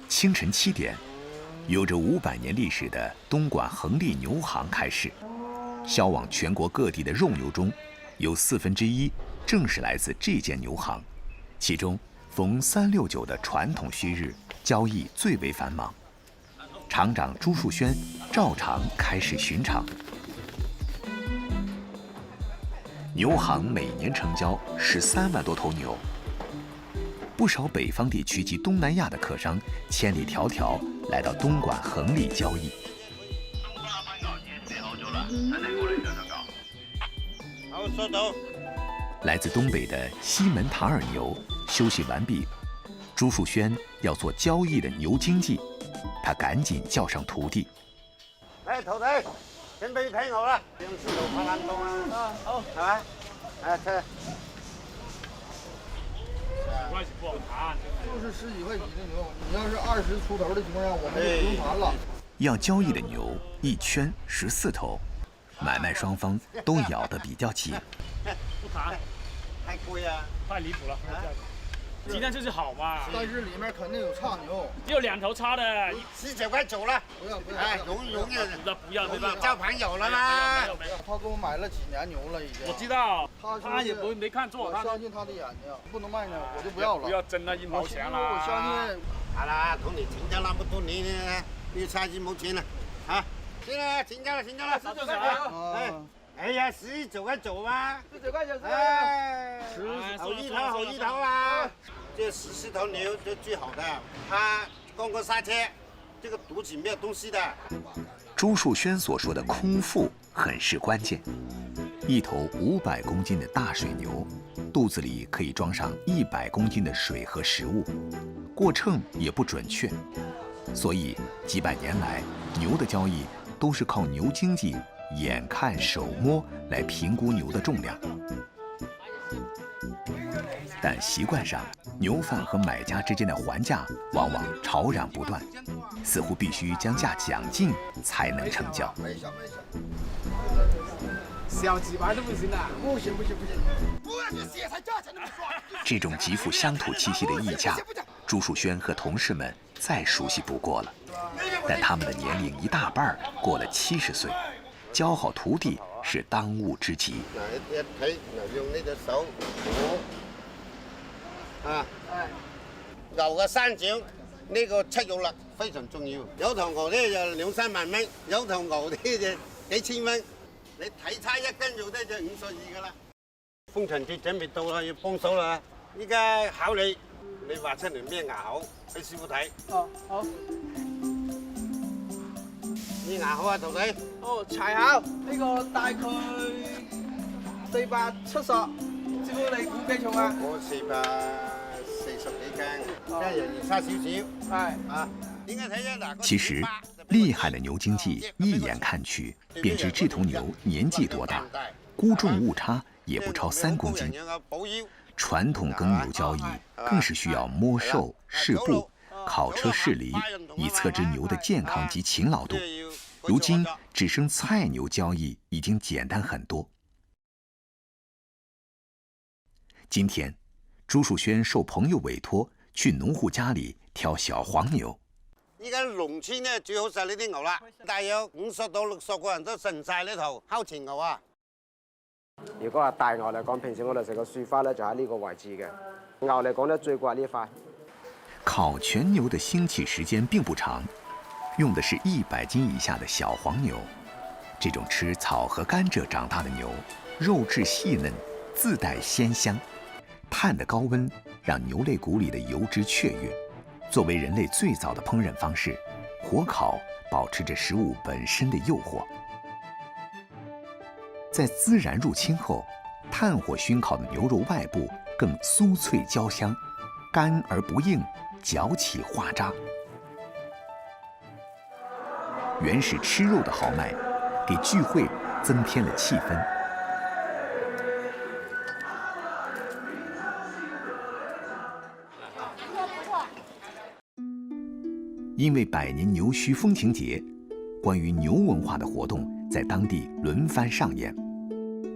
清晨7点，有着500年历史的东莞恒利牛行开市，销往全国各地的肉牛中，有1/4正是来自这间牛行。其中，逢3、6、9的传统虚日，交易最为繁忙。厂长朱树轩照常开始巡场。牛行每年成交13万多头牛，不少北方地区及东南亚的客商千里迢迢来到东莞恒利交易。好，收到。来自东北的西门塔尔牛休息完毕，朱树轩要做交易的牛经济，他赶紧叫上徒弟。来，徒弟，準備睇牛啦，用思路拍冷凍啊！好，係嘛？這。关系不好谈，就是10几块钱的牛，你要是20出头的情况下，我们就不用谈了。要交易的牛一圈14头，买卖双方都咬得比较紧。不谈，太貴啊！太离谱了。鸡蛋就是好嘛，但是里面肯定有差牛，有2头差的。19塊走了，不要不要。哎，容易不要，没办法。招朋友了嗎？没有。他给我买了几年牛了已经。我知道，他也没看错，我相信他的眼睛，不能卖呢，我就不要了。不要争那1毛钱了。我相信。好啦，同你請咗那麼多年呢，呢差錢冇錢啦，嚇！先啦，請咗啦，請咗啦，19塊。哎呀，19塊走吧。19塊就是。哎，好一頭啊！这14頭牛就最好的，它刚刚刹车，这个肚子没有东西的。朱树轩所说的空腹很是关键。一头500公斤的大水牛，肚子里可以装上100公斤的水和食物，过秤也不准确。所以几百年来，牛的交易都是靠牛经济眼看手摸来评估牛的重量。但习惯上，牛贩和买家之间的还价往往吵嚷不断，似乎必须将价讲尽才能成交。小几百都不行的。不行，不要去写才价钱那么说。这种极富乡土气息的议价，朱树轩和同事们再熟悉不过了。但他们的年龄一大半过了70岁，教好徒弟是当务之急。一睇，用呢隻手摸。啊，牛嘅生長呢個出肉率非常重要。有頭牛咧就2、3萬蚊，有頭牛咧就幾千蚊。你睇差1斤肉咧就52噶啦。豐臣節準備到啦，要幫手啦。依家考你畫出嚟咩牙口俾師傅睇。哦，好。呢牙口啊，徒弟。哦，柴口呢個大概470，師傅你估幾重啊？我440幾斤，一人差少少。係啊，點解睇啫？嗱，其實厲害的牛經濟一眼看去便知這頭牛年紀多大，估重誤差也不超3公斤。傳統耕牛交易更是需要摸瘦試步、考車試犁，以測知牛的健康及勤勞度。如今只剩菜牛交易已經簡單很多。今天，朱樹軒受朋友委託去農戶家裏挑小黃牛。依家農村咧最好食呢啲牛啦，大約50到60個人都食唔晒呢頭烤全牛啊！如果話大牛嚟講，平時我哋食個樹花咧就喺呢個位置嘅。牛嚟講咧最貴呢塊。烤全牛的興起時間並不長，用的是100斤以下的小黃牛。這種吃草和甘蔗長大的牛，肉質細嫩，自帶鮮香。炭的高溫讓牛肋骨裡的油脂雀躍。作為人類最早的烹飪方式，火烤保持着食物本身的誘惑。在孜然入侵後，炭火燻烤的牛肉外部更酥脆焦香，乾而不硬，嚼起化渣。原是吃肉的豪邁，給聚會增添了氣氛。因為百年牛墟風情節，關於牛文化的活動在當地輪番上演。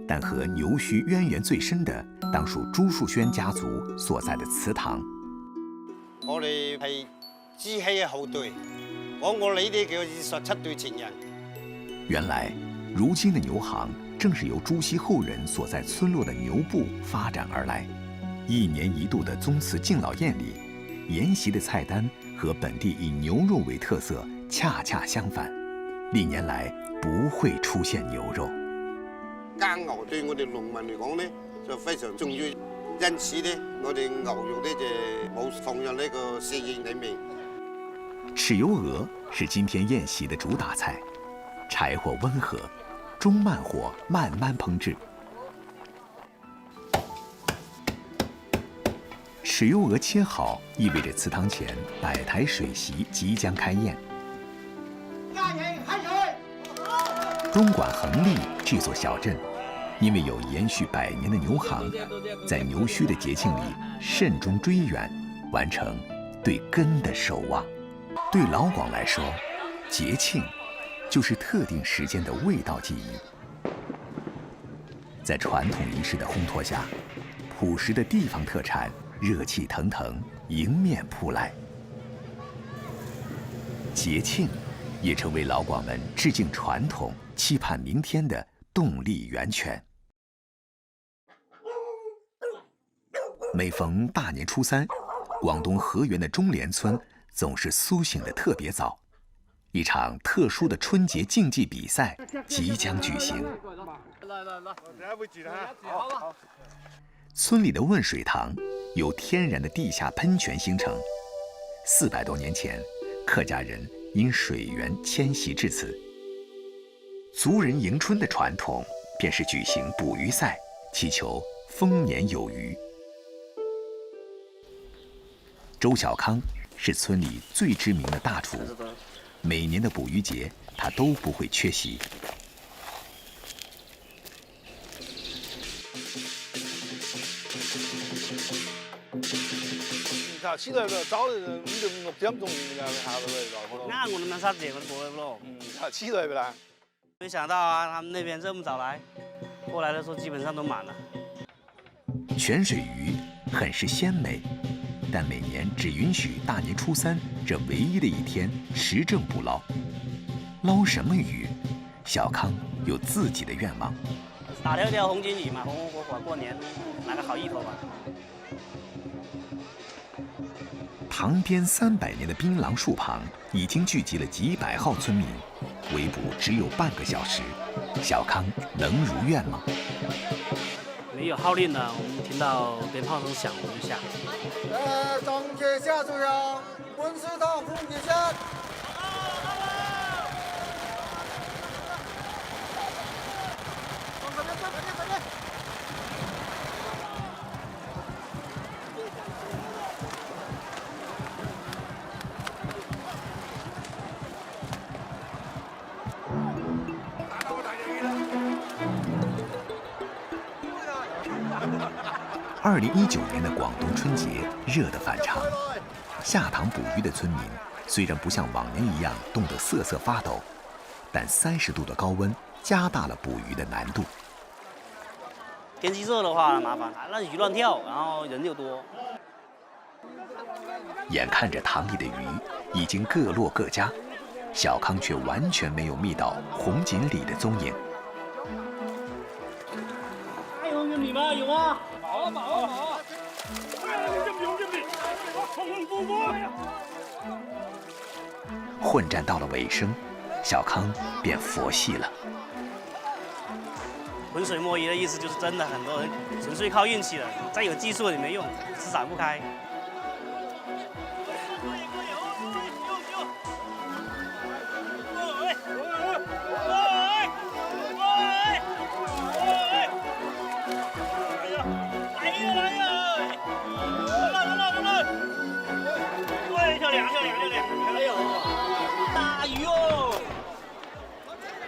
但和牛墟淵源最深的，當屬朱樹軒家族所在的祠堂。我哋係支起嘅後隊，講我哋呢啲叫27對情人。原来，如今的牛行正是由朱熹后人所在村落的牛部发展而来。1年1度的宗祠敬老宴里，筵席的菜单和本地以牛肉为特色恰恰相反，历年来不会出现牛肉。耕牛對我哋農民嚟講咧，就非常重要，因此咧，我哋牛肉咧就冇放入呢個侍宴裡面。豉油鹅是今天宴席的主打菜，柴火温和，中慢火慢慢烹制。豉油鹅切好，意味着祠堂前摆台水席即将开宴。东莞横沥这座小镇，因为有延续100年的牛行，在牛墟的节庆里慎终追远，完成对根的守望。对老广来说，节庆就是特定时间的味道记忆。在传统仪式的烘托下，朴实的地方特产热气腾腾迎面扑来。节庆也成为老广们致敬传统、期盼明天的动力源泉。每逢大年初3，广东河源的中莲村总是苏醒得特别早，一场特殊的春节竞技比赛即将举行。村里的汶水塘由天然的地下喷泉形成，400多年前，客家人因水源迁徙至此。族人迎春的传统便是举行捕鱼赛，祈求丰年有余。周小康是村里最知名的大厨，每年的捕鱼节他都不会缺席。起到个早的人，你就6點鐘應該下到嚟了。那我們3點就過來不咯？起來不啦？沒想到啊，他們那邊這麼早來，過來的時候基本上都滿了。泉水鱼很是鮮美，但每年只允許大年初3這唯一的一天實證捕撈。撈什麼魚？小康有自己的願望。打條紅金魚嘛，紅紅火火過年，拿個好意頭吧。塘邊300年的檳榔樹旁已經聚集了幾百號村民，圍捕只有半個小時，小康能如願嗎？沒有號令呢，我們聽到鞭炮聲響，我們就下。張鐵下手上，汶水塘紅旗下。2019年的广东春节热得反常，下塘捕鱼的村民虽然不像往年一样冻得瑟瑟发抖，但30度的高温加大了捕鱼的难度。天气热的话麻烦，那鱼乱跳，然后人又多。眼看着塘里的鱼已经各落各家，小康却完全没有觅到红锦鲤的踪影。还有红锦鲤吗？有吗？冇啊！红锦鲤，红不过呀！混战到了尾声，小康便佛系了。浑水摸鱼的意思就是真的很多人纯粹靠运气了，再有技术也没用，是展不开。还有大鱼哦！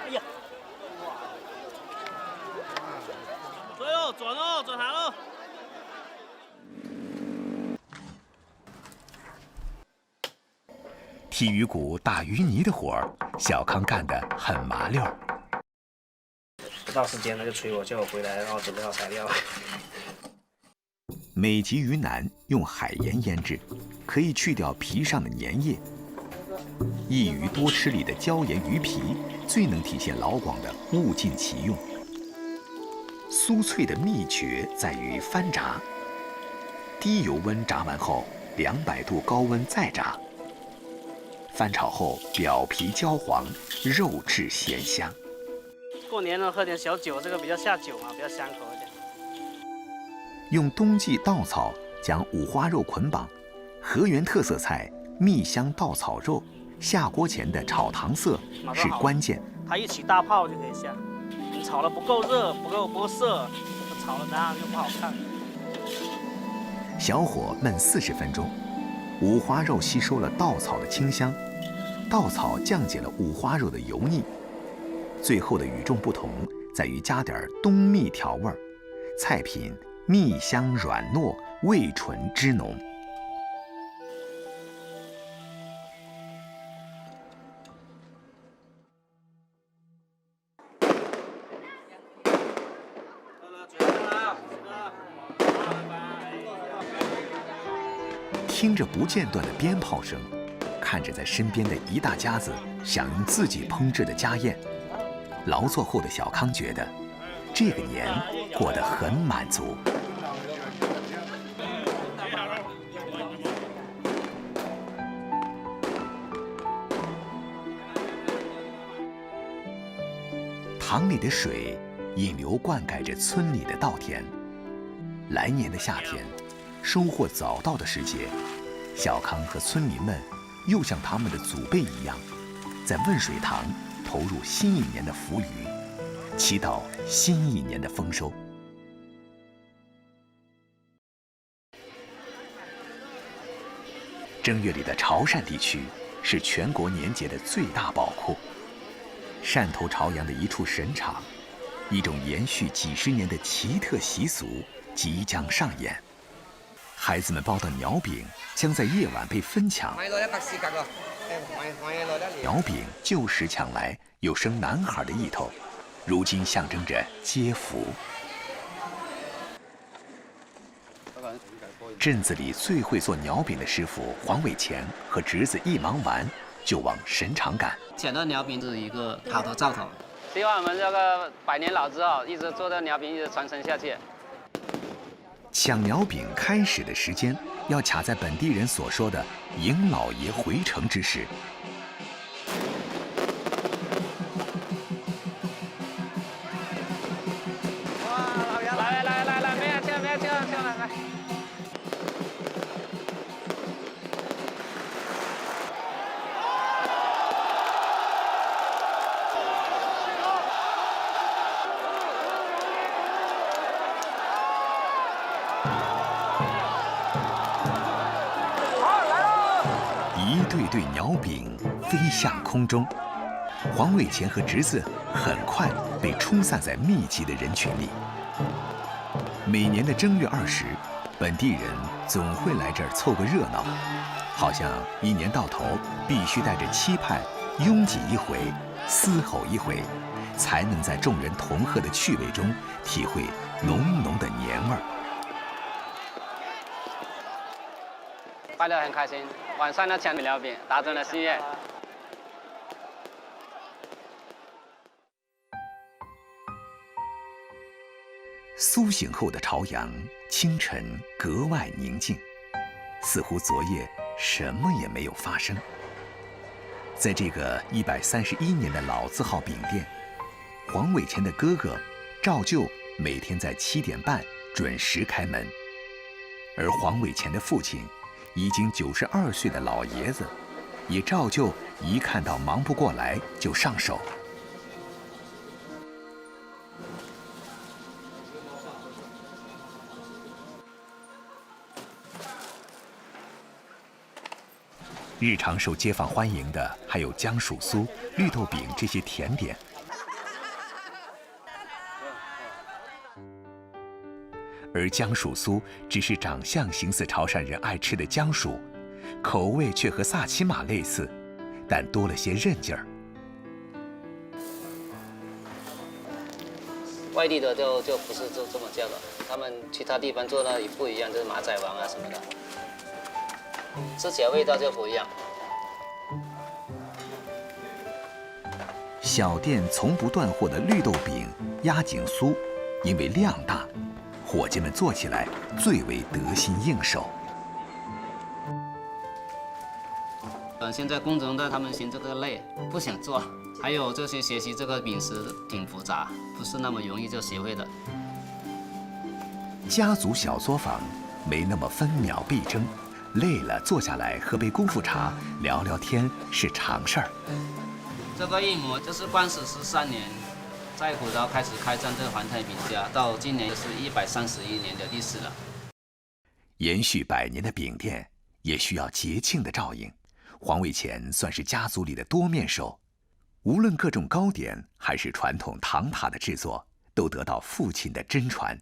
哎呀！对哦，转行喽！剔鱼骨、打鱼泥的活儿，小康干得很麻溜。不到时间他就催我，叫我回来，然后准备好材料。美吉鱼腩用海盐腌制，可以去掉皮上的粘液。一鱼多吃里的椒盐鱼皮最能体现老广的物尽其用。酥脆的秘诀在于翻炸，低油温炸完后，200度高温再炸。翻炒后表皮焦黄，肉质鲜香。过年了喝点小酒，这个比较下酒嘛，比较香口一点。用冬季稻草将五花肉捆绑，河源特色菜蜜香稻草肉下锅前的炒糖色是关键。它一起大泡就可以下，你炒的不够热，不够色，炒了那样就不好看。小火焖40分钟，五花肉吸收了稻草的清香，稻草降解了五花肉的油腻。最后的与众不同在于加点冬蜜调味儿，菜品蜜香软糯，味醇汁浓。听着不间断的鞭炮声，看着在身边的一大家子享用自己烹制的家宴，劳作后的小康觉得这个年过得很满足。塘里的水引流灌溉着村里的稻田。来年的夏天，收获早到的时节，小康和村民们又像他们的祖辈一样，在汶水塘投入新一年的浮鱼，祈祷新一年的丰收。正月里的潮汕地区是全国年节的最大宝库。汕头潮阳的一处神场，一种延续几十年的奇特习俗即将上演。孩子们包的鸟饼将在夜晚被分抢。鸟饼旧时抢来有生男孩的意头，如今象征着接福。镇子里最会做鸟饼的师傅黄伟乾和侄子一忙完就往神场赶。抢到鸟饼是一个好的兆头，希望我们这个百年老字号一直做到鸟饼一直传承下去。抢鸟饼开始的时间要卡在本地人所说的迎老爷回城之时。哇，老爷来，没有请来。一对对鸟饼飞向空中，黄伟乾和侄子很快被冲散在密集的人群里。每年的正月20，本地人总会来这儿凑个热闹，好像一年到头必须带着期盼，拥挤一回，嘶吼一回，才能在众人同贺的趣味中体会浓浓的年味儿。拜得很开心，晚上呢抢鸟饼，达成了心愿。苏醒后的朝阳，清晨格外宁静，似乎昨夜什么也没有发生。在这个131年的老字号饼店，黄伟乾的哥哥照旧每天在7点半准时开门，而黄伟乾的父亲已经92岁的老爷子，也照旧一看到忙不过来就上手。日常受街坊欢迎的还有姜薯酥、绿豆饼这些甜点。而姜薯酥只是长相形似潮汕人爱吃的姜薯，口味却和萨琪玛类似，但多了些韧劲儿。外地的就不是这么叫的，他们其他地方做的也不一样，就是马仔王啊什么的。吃起来味道就不一样。小店从不断货的绿豆饼、压颈酥，因为量大，伙计们做起来最为得心应手。现在工程的他们嫌这个累，不想做。还有这些学习这个饼食挺复杂，不是那么容易就学会的。家族小作坊没那么分秒必争，累了坐下来喝杯功夫茶，聊聊天是常事儿。这个一模就是光史13年，在虎巢开始开张这个环太饼家，到今年是131年的历史了。延续100年的饼店也需要节庆的照应。黄伟乾算是家族里的多面手，无论各种糕点还是传统糖塔的制作，都得到父亲的真传。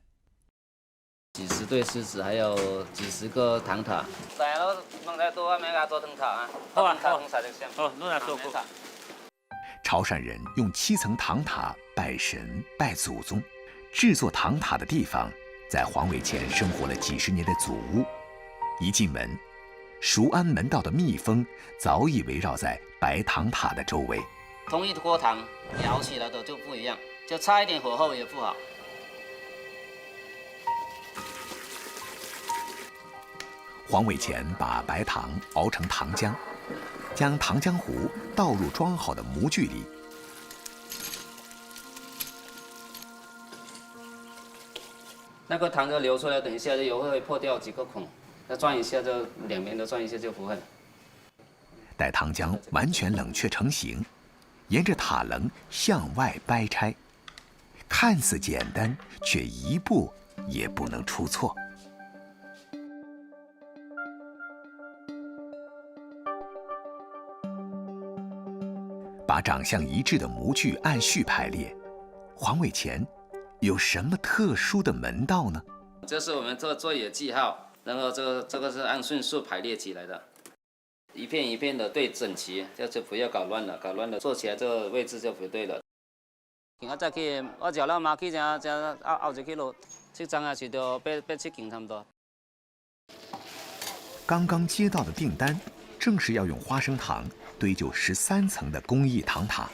几十对狮子，还有几十个糖塔。大佬弄得多咩噶做糖塔啊？好啊，好，好，弄来做过。潮汕人用7层糖塔拜神拜祖宗，制作糖塔的地方在黄伟乾生活了几十年的祖屋。一进门，蜀安门道的蜜蜂早已围绕在白糖塔的周围。同一锅糖摇起来的就不一样，就差一点火候也不好。黄伟乾把白糖熬成糖浆，将糖浆糊倒入装好的模具里。那个糖就流出来，等一下就油会破掉几个孔，再转一下就两边都转一下就不会。待糖浆完全冷却成型，沿着塔棱向外掰拆，看似简单，却一步也不能出错。把长相一致的模具按序排列，黄伟乾有什么特殊的门道呢？这是我们做野记号，然后这个是按顺序排列起来的，一片一片的对整齐，就不要搞乱了，搞乱了做起来这个位置就不对了。我再去，我叫老妈去这拗一去路，7张啊，是到8-7斤差不多。刚刚接到的订单，正是要用花生糖堆就13层的工艺糖塔。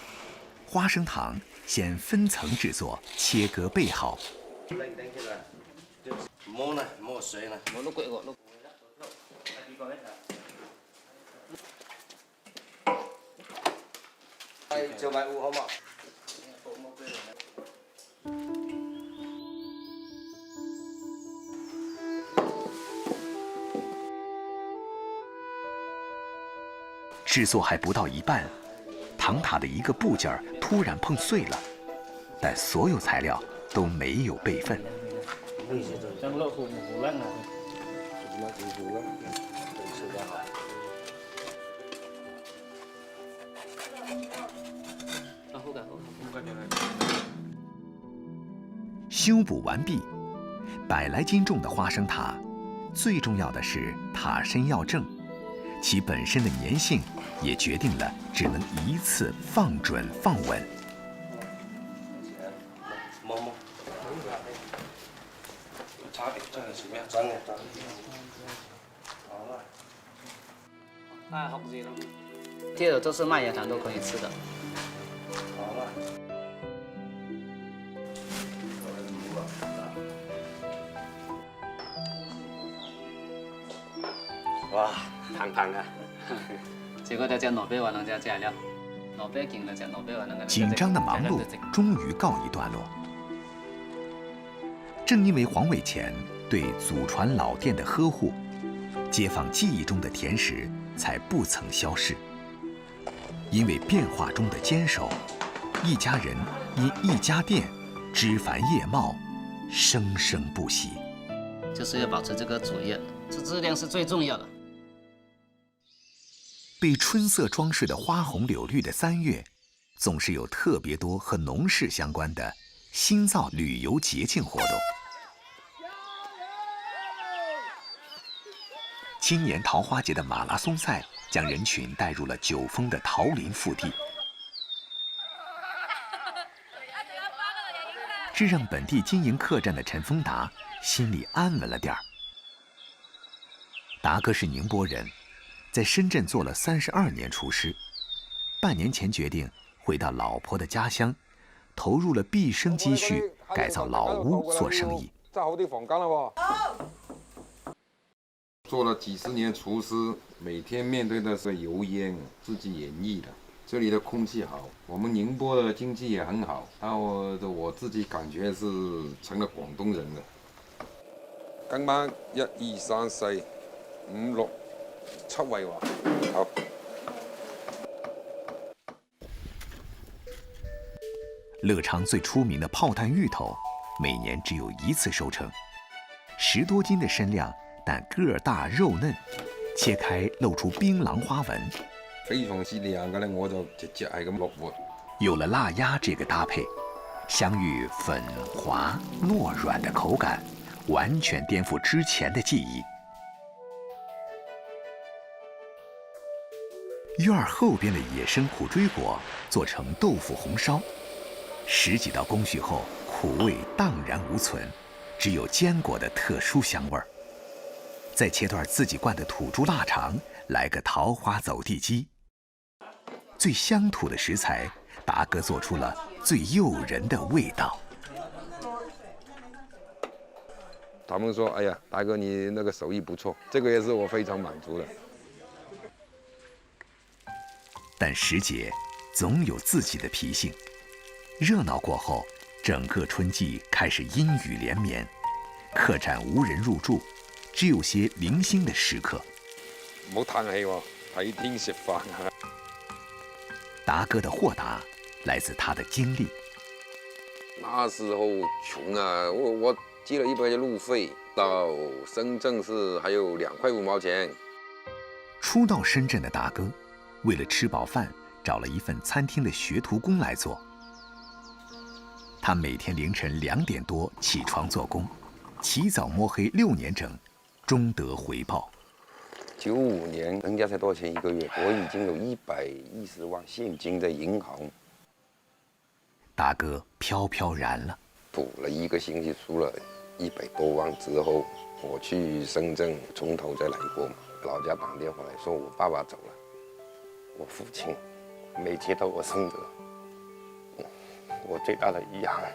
花生糖先分层制作，切割备好。摸呢，摸水呢，我录过我录。950好嘛？制作还不到一半，糖塔的一个部件突然碰碎了，但所有材料都没有备份。修补完毕，100来斤重的花生塔，最重要的是塔身要正，其本身的粘性也决定了只能一次放准放稳。摸摸，差点这个什么样？脏的。好了。太好吃了，贴的都是麦芽糖，都可以吃的。好了。哇，胖胖啊！结果再加萝卜丸，能加材料，萝卜劲了加萝卜丸，能。紧张的忙碌终于告一段落。正因为黄伟乾对祖传老店的呵护，街坊记忆中的甜食才不曾消逝。因为变化中的坚守，一家人因一家店枝繁叶茂，生生不息。就是要保持这个主业，这质量是最重要的。被春色装饰的花红柳绿的3月，总是有特别多和农事相关的新造旅游节庆活动。今年桃花节的马拉松赛将人群带入了九峰的桃林腹地，这让本地经营客栈的陈丰达心里安稳了点儿。达哥是宁波人，在深圳做了32年厨师，半年前决定回到老婆的家乡，投入了毕生积蓄改造老屋做生意。扎好啲房間啦喎。做了几十年厨师，每天面对的是油烟，自己演绎的。这里的空气好，我们宁波的经济也很好，然后我自己感觉是成了广东人了。今晚1、2、3、4、5、6、7位喎，好。乐昌最出名的炮弹芋头，每年只有1次收成，10多斤的身量，但个儿大肉嫩，切开露出槟榔花纹。非常之靚嘅咧，我就直接係咁落鑊。有了辣鸭这个搭配，香芋粉滑糯软的口感，完全颠覆之前的记忆。院儿后边的野生苦锥果做成豆腐红烧，10几道工序后，苦味荡然无存，只有坚果的特殊香味儿。再切段自己灌的土猪腊肠，来个桃花走地鸡。最乡土的食材，达哥做出了最诱人的味道。他们说：“哎呀，大哥，你那个手艺不错。”这个也是我非常满足的。但石姐总有自己的脾性，热闹过后，整个春季开始阴雨连绵，客栈无人入住，只有些零星的食客。唔好嘆氣喎，睇天食飯啊！达哥的豁达来自他的经历。那时候穷啊，我寄了100块钱路费，到深圳是还有2块5毛钱。初到深圳的达哥，为了吃饱饭，找了一份餐厅的学徒工来做。他每天凌晨2点多起床做工，起早摸黑6年整，终得回报。95年，人家才多少钱1个月？我已经有110万现金在银行。达哥飘飘然了。赌了1个星期，输了100多万之后，我去深圳从头再来过嘛。老家打电话来说我爸爸走了，我父亲没接到我孙子，我最大的遗憾。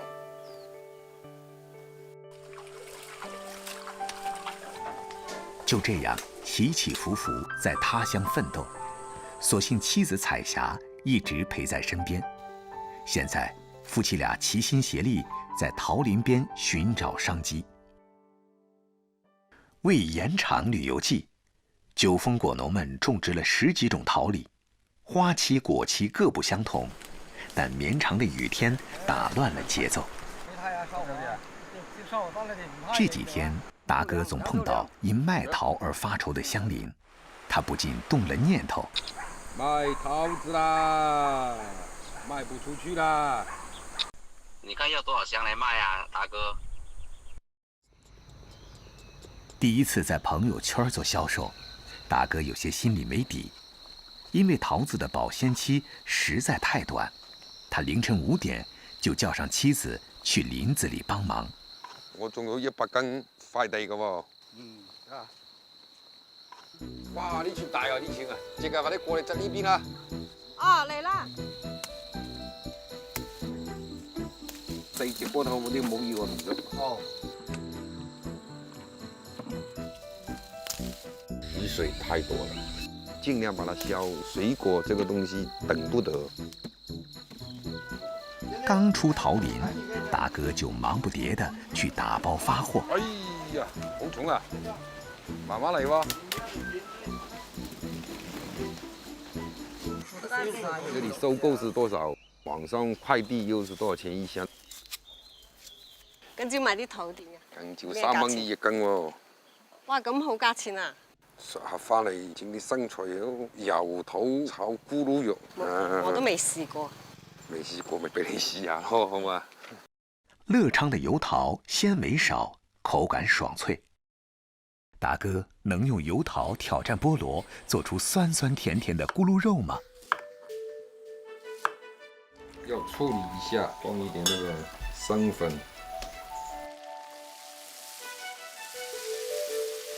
就这样起起伏伏在他乡奋斗，所幸妻子彩霞一直陪在身边。现在夫妻俩齐心协力在桃林边寻找商机。为延长旅游季，九峰果农们种植了10几种桃李，花期果期各不相同，但绵长的雨天打乱了节奏。这几天达哥总碰到因卖桃而发愁的乡邻，他不禁动了念头：卖桃子啦，卖不出去啦。你看要多少箱来卖啊，大哥？第一次在朋友圈做销售，达哥有些心里没底，因为桃子的保鲜期实在太短，他凌晨5点就叫上妻子去林子里帮忙。我仲有100斤快遞噶喎。哇！呢串大啊，呢串啊，即刻快啲過嚟執呢邊啦。哦，嚟啦。4隻波頭嗰啲冇要啊，唔得。哦。雨水太多了，尽量把它消。水果这个东西等不得。刚出桃林，达哥就忙不迭地去打包发货。哎呀，好重啊！慢慢嚟喎。这里收购是多少？网上快递又是多少钱1箱？今朝買啲桃點啊？今朝3蚊1斤喎。哇，咁好價錢啊！食下翻嚟整啲生菜油桃炒咕嚕肉。我都未試過。没试过，咪俾你试下咯，好嘛？乐昌的油桃纤维少，口感爽脆。达哥能用油桃挑战菠萝，做出酸酸甜甜的咕噜肉吗？要处理一下，放一点那个生粉。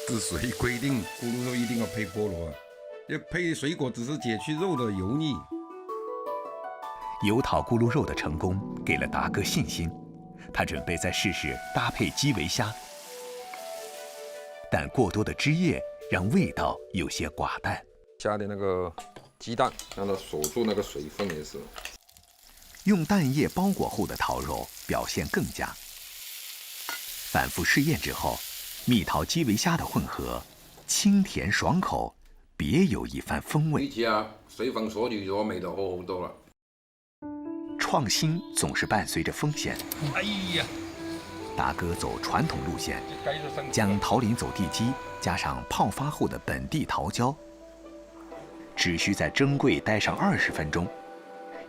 是谁规定咕噜肉一定要配菠萝啊？要配水果只是解去肉的油腻。油桃咕噜肉的成功给了达哥信心，他准备再试试搭配基围虾，但过多的汁液让味道有些寡淡。加点那个鸡蛋，让它锁住那个水分也是。用蛋液包裹后的桃肉表现更佳。反复试验之后，蜜桃基围虾的混合，清甜爽口，别有一番风味。比起啊随风所女我味道好好多了。创新总是伴随着风险。哎呀，达哥走传统路线，将桃林走地鸡加上泡发后的本地桃胶，只需在蒸柜待上20分钟，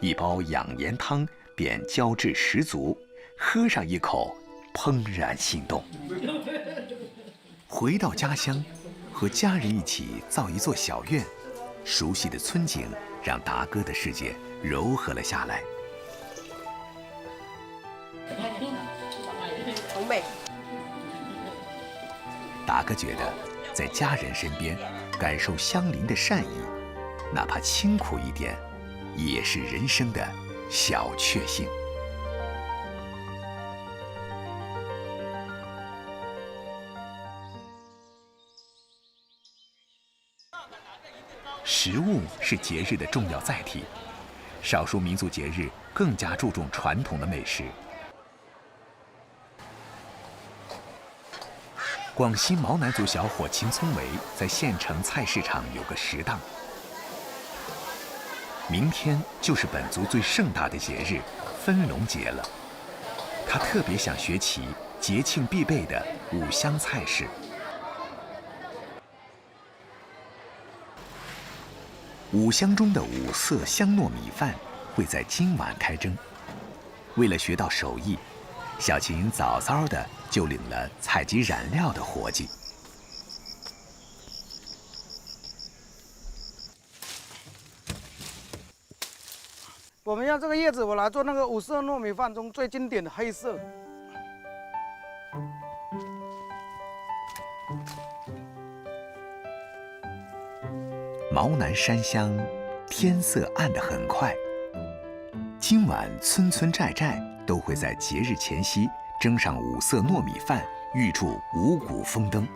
一包养颜汤便胶质十足，喝上一口，怦然心动。回到家乡，和家人一起造一座小院，熟悉的村景让达哥的世界柔和了下来。好味。达哥觉得，在家人身边，感受乡邻的善意，哪怕清苦一点，也是人生的小确幸。食物是节日的重要载体，少数民族节日更加注重传统的美食。广西毛南族小伙秦聪维在县城菜市场有个食档。明天就是本族最盛大的节日分龙节了，他特别想学习节庆必备的五香菜式。五香中的五色香糯米饭会在今晚开蒸。为了学到手艺，小秦早早的就领了采集染料的活计。我们用这个叶子，我来做那个五色糯米饭中最经典的黑色。毛南山乡，天色暗得很快。今晚村村寨寨都会在节日前夕蒸上五色糯米饭，预祝五谷丰登。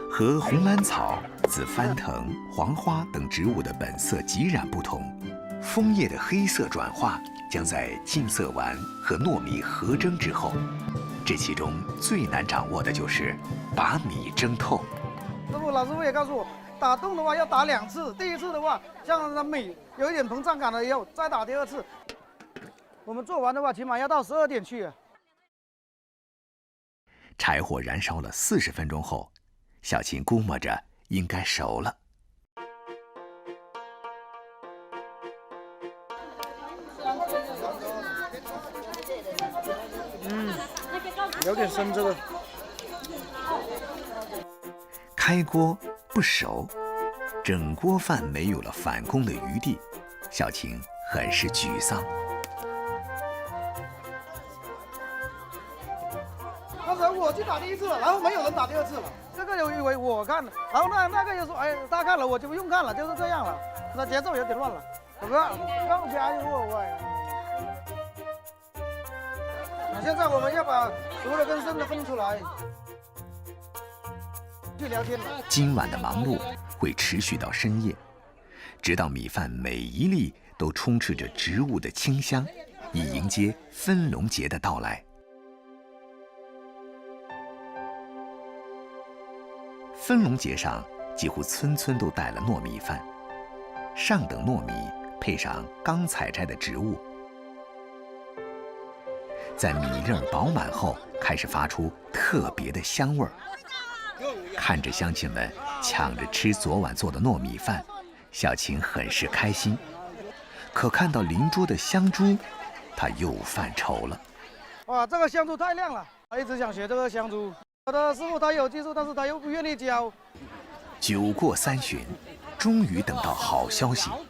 和红兰草、紫番藤、黄花等植物的本色截然不同，枫叶的黑色转化将在净色丸和糯米合蒸之后。这其中最难掌握的就是把米蒸透。老师傅也告诉我，打洞的话要打2次，第一次的话，像那米有一点膨胀感了以后，再打第2次。我们做完的话，起码要到12点去。柴火燃烧了40分钟后，小秦估摸着应该熟了。有点生这个。开锅不熟，整锅饭没有了反攻的余地，小秦很是沮丧。刚才我去打第1次了，然后没有人打第2次了。这个又以为我看了，然后那个又说，哎，他看了我就不用看了，就是这样了。那节奏有点乱了。哥哥，刚加入我。现在我们要把熟的跟生的分出来。去聊天了。今晚的忙碌会持续到深夜，直到米饭每一粒都充斥着植物的清香，以迎接分龙节的到来。分龙节上，几乎村村都带了糯米饭，上等糯米配上刚采摘的植物，在米粒饱满后，开始发出特别的香味儿。看着乡亲们抢着吃昨晚做的糯米饭，小秦很是开心。可看到邻桌的香猪，他又犯愁了。哇，这个香猪太亮了，我一直想学这个香猪。我的师傅他有技术，但是他又不愿意教。酒过3巡，终于等到好消息。哦，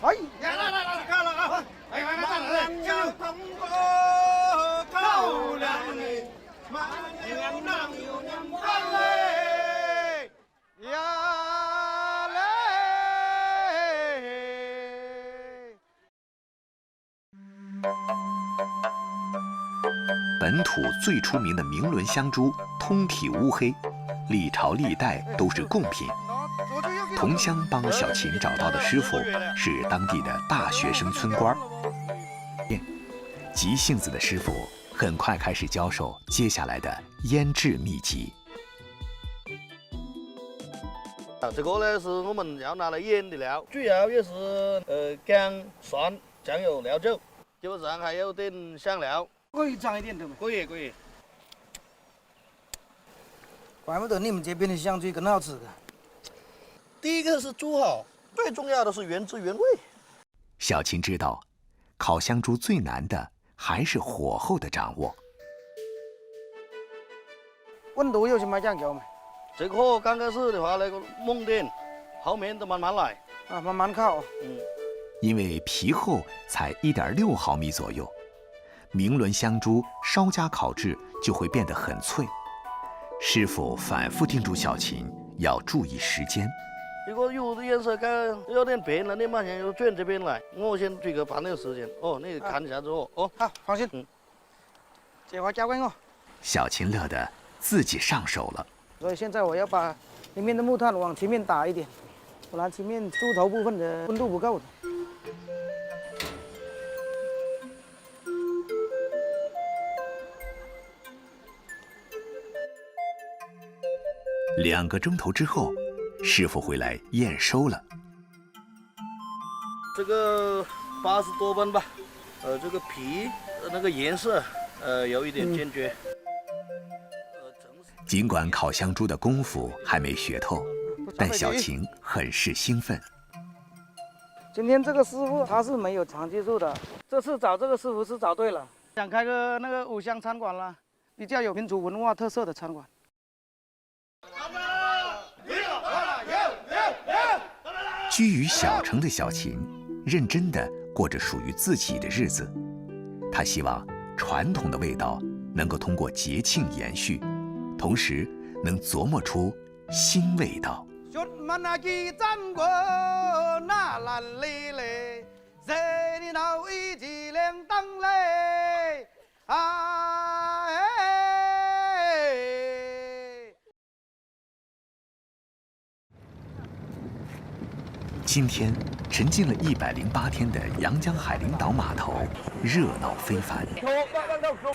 哎，来，你看了啊！本土最出名的明伦香猪，通体乌黑，历朝历代都是贡品。同乡帮小秦找到的师傅是当地的大学生村官。急性子的师傅很快开始教授接下来的腌制秘籍。这个呢是我们要拿来腌的料，主要也是姜、蒜、酱油、料酒，基本上还有点香料。可以长一点的吗？可以可以。怪不得你们这边的香猪更好吃的。第一个是煮好，最重要的是原汁原味。小秦知道，烤香猪最难的还是火候的掌握。温度有什么讲究没？这个刚开始的话，那个猛点，后面都慢慢来。啊，慢慢烤。因为皮厚才1.6毫米左右，明伦香猪稍加烤制就会变得很脆。师傅反复叮嘱小秦要注意时间。如果肉的颜色有点变了，你马上就转这边来。我先这个半点时间。哦，你看一下之后，哦，好，放心。这话交给我。小秦乐得自己上手了。所以现在我要把里面的木炭往前面打一点，不然前面猪头部分的温度不够的。2个钟头之后，师傅回来验收了。这个80多分吧，这个皮那个颜色，有一点坚决。尽管烤香猪的功夫还没学透，但小秦很是兴奋。今天这个师傅他是没有长技术的，这次找这个师傅是找对了。想开个那个五香餐馆啦，比较有民族文化特色的餐馆。居于小城的小秦，认真地过着属于自己的日子。他希望传统的味道能够通过节庆延续，同时能琢磨出新味道。今天沉浸了108天的阳江海陵岛码头热闹非凡，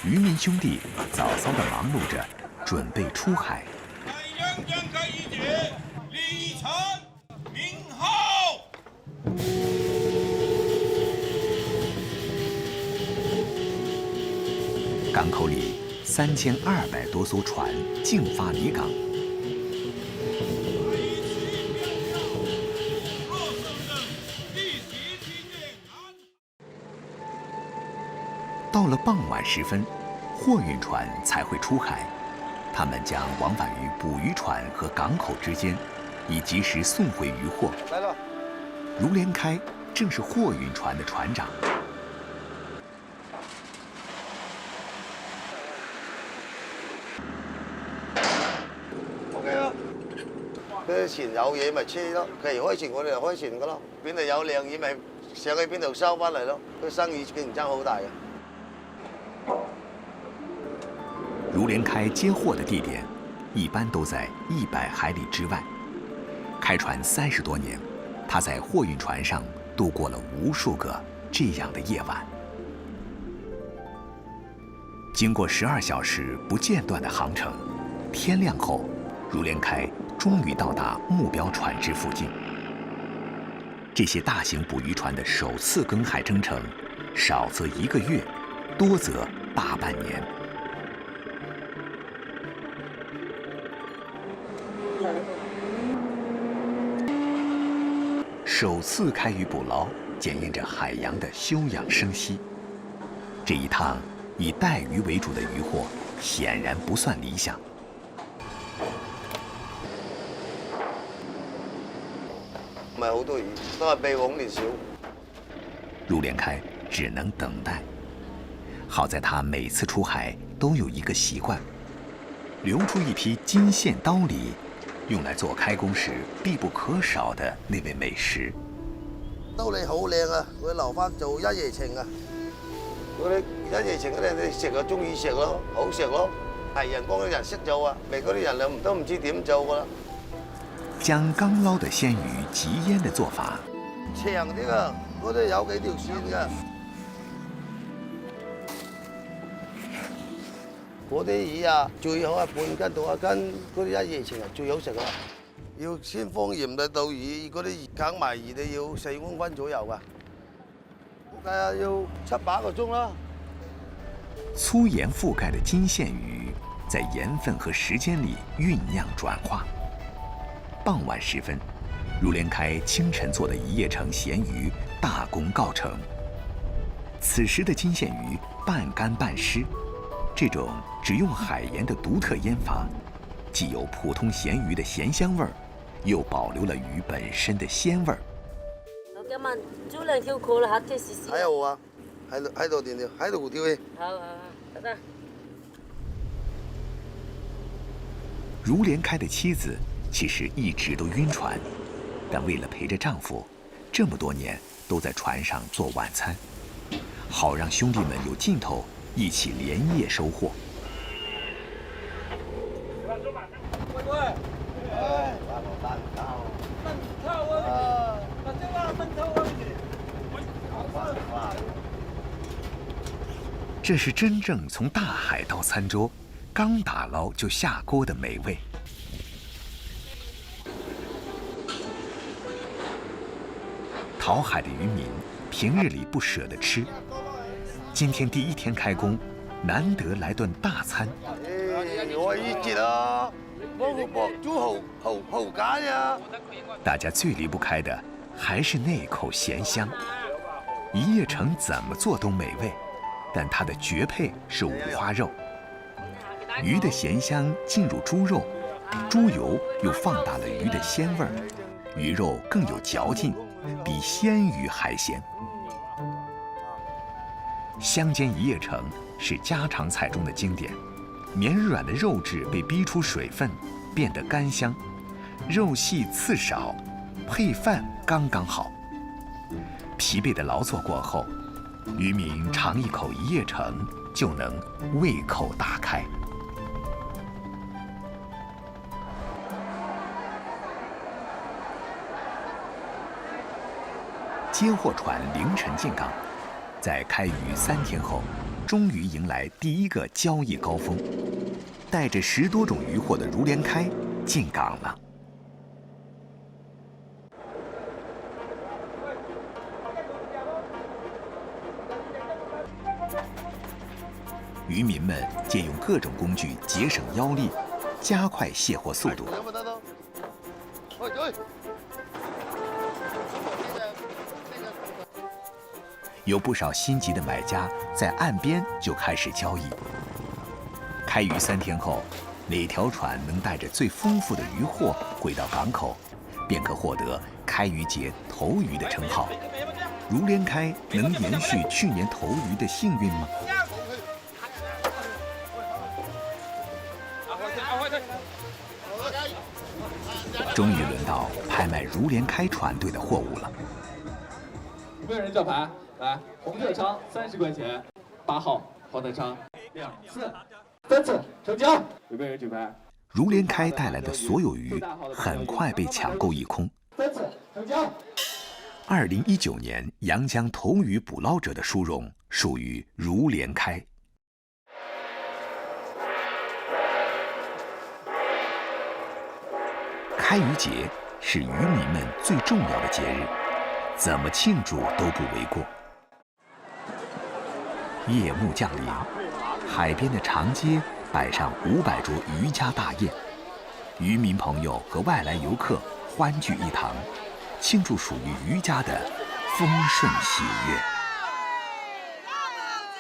渔民兄弟早早地忙碌着，准备出海。阳江开一节，李晨、明浩。港口里3200多艘船竞发离港。到了傍晚时分，货运船才会出海，他们将往返于捕鱼船和港口之间，以及时送回渔货。来了，卢连开正是货运船的船长。OK 啦，佢前有嘢咪車咯，佢開前我哋就開前噶咯，邊度有靚嘢咪上去邊度收翻嚟咯，佢生意競爭好大嘅。卢连开接货的地点一般都在100海里之外。开船30多年，他在货运船上度过了无数个这样的夜晚。经过12小时不间断的航程，天亮后，卢连开终于到达目标船只附近。这些大型捕鱼船的首次更海征程，少则1个月，多则大半年。首次开渔捕捞，检验着海洋的休养生息。这一趟以带鱼为主的渔获，显然不算理想。唔係好多魚，都係比往年少。卢连开只能等待。好在他每次出海都有一个习惯，留出一批金线刀里用来做开工时必不可少的那味美食。刀你好靚啊，佢留翻做一夜情啊！嗰啲一夜情嗰啲你食就中意食咯，好食咯。係人工嘅人識做啊，未嗰啲人都唔知點做噶啦。将刚捞的鲜鱼急腌的做法，長啲噶，嗰啲有幾條線噶。嗰啲魚啊，最好係半斤到1斤，嗰啲一夜情係最好食啊！要先放鹽嚟到魚，嗰啲梗埋魚你要4公分左右噶，估計啊要7、8個鐘啦。粗盐覆盖的金线鱼在盐分和时间里酝酿转化。傍晚时分，如连开清晨做的一夜城咸鱼大功告成。此时的金线鱼半干半湿，这种只用海盐的独特腌法，既有普通咸鱼的咸香味儿，又保留了鱼本身的鲜味儿。我今晚煮2條褲啦嚇，即係試試。喺度啊，喺度點跳？喺度跳嘅。好，得得。如连开的妻子其实一直都晕船，但为了陪着丈夫，这么多年都在船上做晚餐，好让兄弟们有劲头一起连夜收获。这是真正从大海到餐桌，刚打捞就下锅的美味。讨海的渔民平日里不舍得吃，今天第1天开工，难得来顿大餐。我呢節啊，幫個博豬蠔揀呀！大家最離不開的還是那口鹹香。一夜城怎麼做都美味，但它的絕配是五花肉。魚的鹹香進入豬肉，豬油又放大了魚的鮮味兒，魚肉更有嚼勁，比鮮魚還鮮。香煎一夜城是家常菜中的經典，綿軟的肉質被逼出水分，變得甘香，肉細刺少，配飯剛剛好。疲憊的勞作過後，漁民嘗一口一夜城，就能胃口大開。接货船凌晨进港，在开渔3天后，终于迎来第一个交易高峰。带着10多种渔货的如连开进港了。渔民们借用各种工具节省腰力，加快卸货速度。有不少心急的买家在岸边就开始交易。开渔3天后，哪条船能带着最丰富的渔货回到港口，便可获得开渔节头渔的称号。如连开能延续去年头渔的幸运吗？终于轮到拍卖如连开船队的货物了。有没有人叫牌？来，红色仓30块钱，8号黄色仓2次3次成交。有没有人举牌？如连开带来的所有鱼很快被抢购一空。3次成交。2019年阳江头渔捕捞者的殊荣属于如连开。开渔节是渔民们最重要的节日，怎么庆祝都不为过。夜幕降临，海边的长街摆上500桌渔家大宴，渔民朋友和外来游客欢聚一堂，庆祝属于渔家的丰顺喜悦。